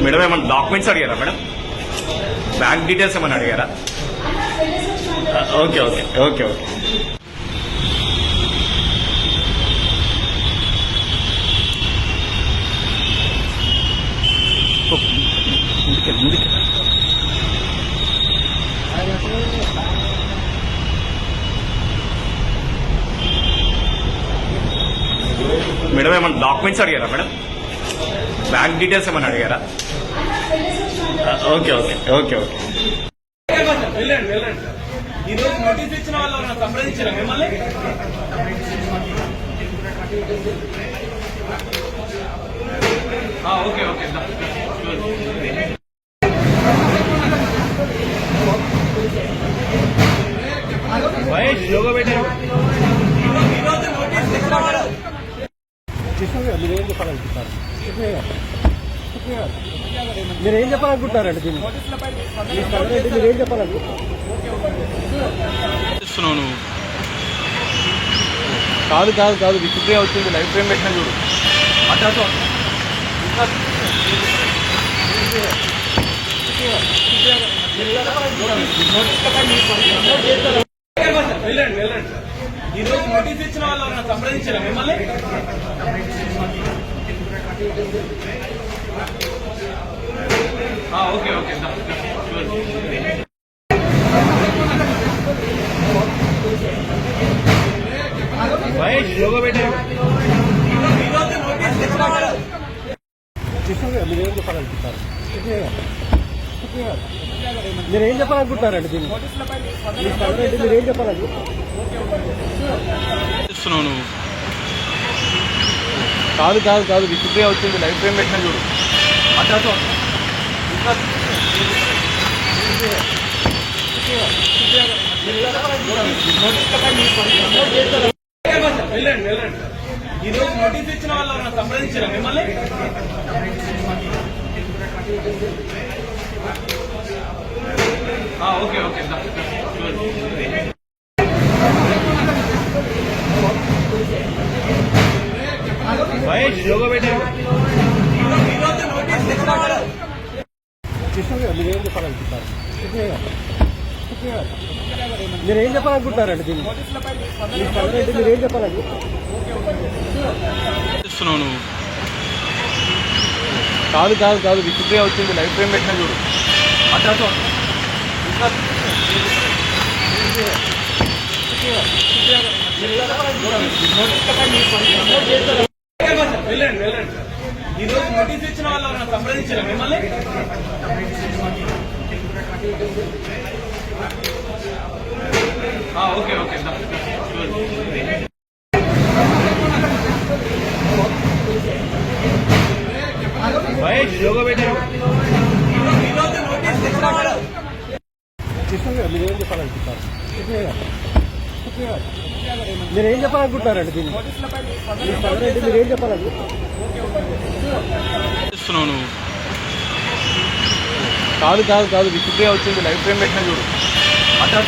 Madam ఏమన్నా documents అడిగారా madam? Bank details ఏమన్నా అడిగారా? ఓకే ఓకే ఓకే ఓకే ముందుకే మేడం ఏమన్నా డాక్యుమెంట్స్ అడిగారా మేడం? బ్యాంక్ డీటెయిల్స్ ఏమన్నా అడిగారా? ఓకే ఓకే ఓకే ఓకే వెళ్ళండి వెళ్ళండి. ఈ రోజు నోటీస్ ఇచ్చిన వాళ్ళు సంప్రదించారా మిమ్మల్ని? ఓకే ఓకే యోగా పెట్టారు. ఈరోజు నోటీస్ ఇచ్చిన వాళ్ళు మీరేం చెప్పాలనుకుంటున్నారు? మీరేం చెప్పాలనుకుంటున్నారండి దీన్ని? మీరేం చెప్పాలనుకుంటున్నారు? కాదు కాదు కాదు విచిత్రంగా వచ్చింది. లైఫ్ ఫ్రేమ్ పెట్టినా చూడు. అట్లా వెళ్ళండి వెళ్ళండి. ఈ రోజు నోటీస్ ఇచ్చిన వాళ్ళు సంప్రదించారా మిమ్మల్ని? ఓకే ఓకే యోగా పెట్టారు. ఈరోజు నోటీస్ ఇచ్చిన వాళ్ళు మీరేం చెప్పాలనుకుంటున్నారు? మీరేం చెప్పాలనుకుంటున్నారండి దీన్ని? మీరేం చెప్పాలనుకుంటున్నారు? కాదు కాదు కాదు విచిత్రంగా వచ్చింది. లైఫ్ ఫ్రేమ్ పెట్టినా చూడు. అట్లా వెళ్ళండి వెళ్ళండి. ఈ రోజు నోటీస్ ఇచ్చిన వాళ్ళు సంప్రదించారా మిమ్మల్ని? ఓకే ఓకే యోగా పెట్టారు. ఈరోజు నోటీస్ ఇచ్చిన వాళ్ళు మీరేం చెప్పాలనుకుంటున్నారు? మీరేం చెప్పాలనుకుంటున్నారండి దీన్ని? మీరేం చెప్పాలనుకుంటున్నారు? కాదు కాదు కాదు విచిత్రంగా వచ్చింది. లైఫ్ ఫ్రేమ్ పెట్టినా చూడు. అట్లా వెళ్ళండి వెళ్ళండి. ఈ రోజు నోటీస్ ఇచ్చిన వాళ్ళు సంప్రదించారా మిమ్మల్ని? ఓకే ఓకే యోగా పెట్టారు. ఈరోజు నోటీస్ ఇచ్చిన వాళ్ళు మీరేం చెప్పాలనుకుంటున్నారు? మీరేం చెప్పాలనుకుంటున్నారండి దీన్ని? మీరేం చెప్పాలనుకుంటున్నారు? కాదు కాదు కాదు విచిత్రంగా వచ్చింది. లైఫ్ ఫ్రేమ్ పెట్టినా చూడు. అట్లా